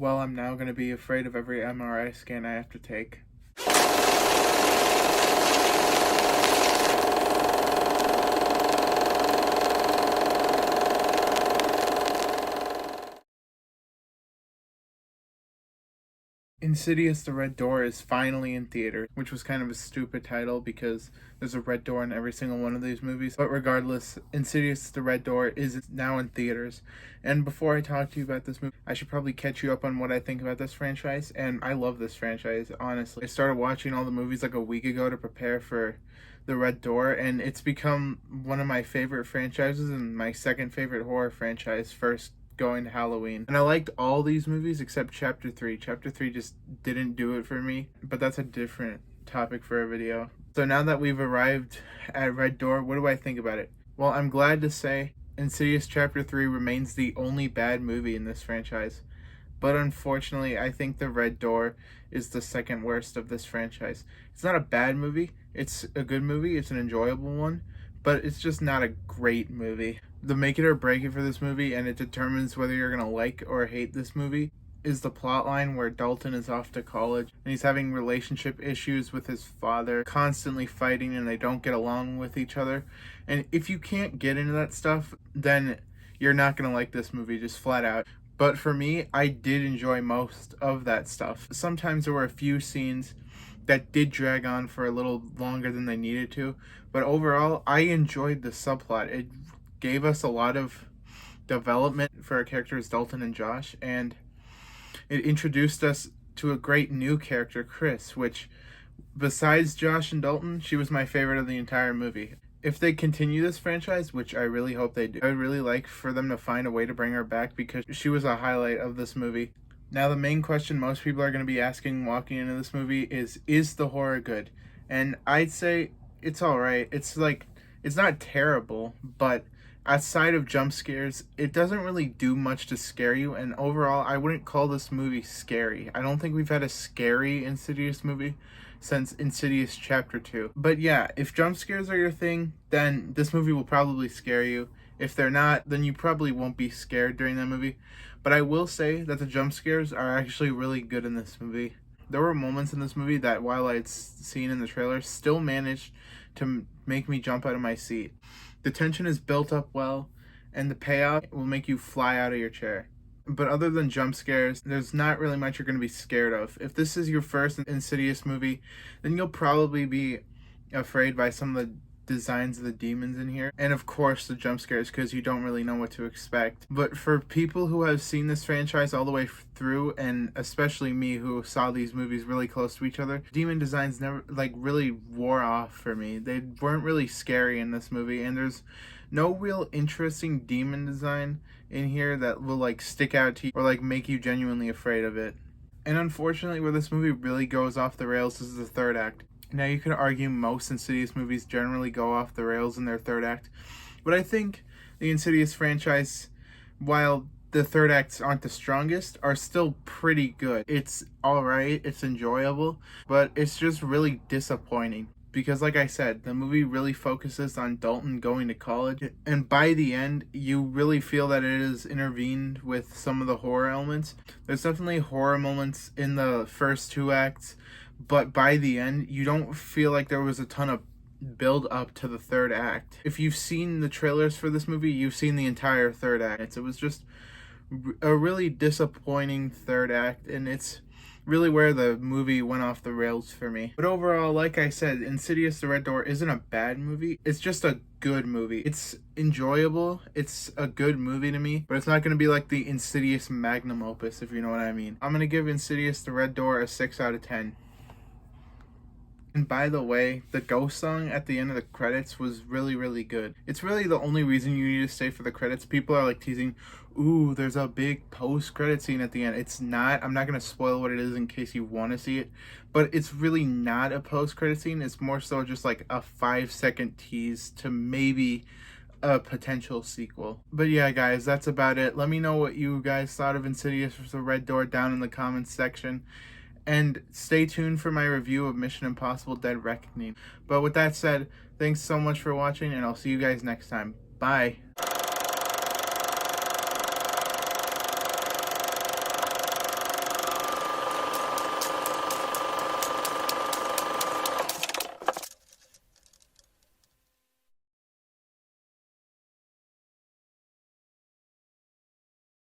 Well, I'm now going to be afraid of every MRI scan I have to take. Insidious the Red Door is finally in theater, which was kind of a stupid title because there's a red door in every single one of these movies. But regardless, Insidious the Red Door is now in theaters. And before I talk to you about this movie, I should probably catch you up on what I think about this franchise. And I love this franchise, honestly. I started watching all the movies like a week ago to prepare for the Red Door, and it's become one of my favorite franchises and my second favorite horror franchise, first going to Halloween. And I liked all these movies except Chapter 3. Chapter 3 just didn't do it for me, but that's a different topic for a video. So now that we've arrived at Red Door, what do I think about it? Well, I'm glad to say Insidious Chapter 3 remains the only bad movie in this franchise. But unfortunately, I think The Red Door is the second worst of this franchise. It's not a bad movie. It's a good movie. It's an enjoyable one. But it's just not a great movie. The make it or break it for this movie, and it determines whether you're going to like or hate this movie, is the plot line where Dalton is off to college and he's having relationship issues with his father, constantly fighting, and they don't get along with each other. And if you can't get into that stuff, then you're not going to like this movie, just flat out. But for me, I did enjoy most of that stuff. Sometimes there were a few scenes that did drag on for a little longer than they needed to, but overall, I enjoyed the subplot. It gave us a lot of development for our characters, Dalton and Josh, and it introduced us to a great new character, Chris, which, besides Josh and Dalton, she was my favorite of the entire movie. If they continue this franchise, which I really hope they do, I would really like for them to find a way to bring her back because she was a highlight of this movie. Now, the main question most people are going to be asking walking into this movie is the horror good? And I'd say it's alright. It's not terrible, but outside of jump scares, it doesn't really do much to scare you, and overall, I wouldn't call this movie scary. I don't think we've had a scary Insidious movie since Insidious Chapter 2. But yeah, if jump scares are your thing, then this movie will probably scare you. If they're not, then you probably won't be scared during that movie. But I will say that the jump scares are actually really good in this movie. There were moments in this movie that, while I'd seen in the trailer, still managed to make me jump out of my seat. The tension is built up well, and the payout will make you fly out of your chair. But other than jump scares, there's not really much you're going to be scared of. If this is your first Insidious movie, then you'll probably be afraid by some of the designs of the demons in here, and of course the jump scares, because you don't really know what to expect. But for people who have seen this franchise all the way through, and especially me who saw these movies really close to each other, demon designs never really wore off for me. They weren't really scary in this movie, and there's no real interesting demon design in here that will stick out to you or make you genuinely afraid of it. And unfortunately, where this movie really goes off the rails is the third act. Now, you could argue most Insidious movies generally go off the rails in their third act, but I think the Insidious franchise, while the third acts aren't the strongest, are still pretty good. It's alright, it's enjoyable, but it's just really disappointing. Because like I said, the movie really focuses on Dalton going to college, and by the end, you really feel that it is intervened with some of the horror elements. There's definitely horror moments in the first two acts, but by the end, you don't feel like there was a ton of build up to the third act. If you've seen the trailers for this movie, you've seen the entire third act. It was just a really disappointing third act, and it's really where the movie went off the rails for me. But overall, like I said, Insidious the Red Door isn't a bad movie. It's just a good movie. It's enjoyable. It's a good movie to me, but it's not going to be like the Insidious magnum opus, if you know what I mean. I'm going to give Insidious the Red Door a 6 out of 10. And by the way, the ghost song at the end of the credits was really, really good. It's really the only reason you need to stay for the credits. People are teasing, ooh, there's a big post-credit scene at the end. It's not. I'm not going to spoil what it is in case you want to see it. But it's really not a post-credit scene. It's more so just a 5-second tease to maybe a potential sequel. But yeah, guys, that's about it. Let me know what you guys thought of Insidious the Red Door down in the comments section. And stay tuned for my review of Mission Impossible Dead Reckoning. But with that said, thanks so much for watching, and I'll see you guys next time. Bye.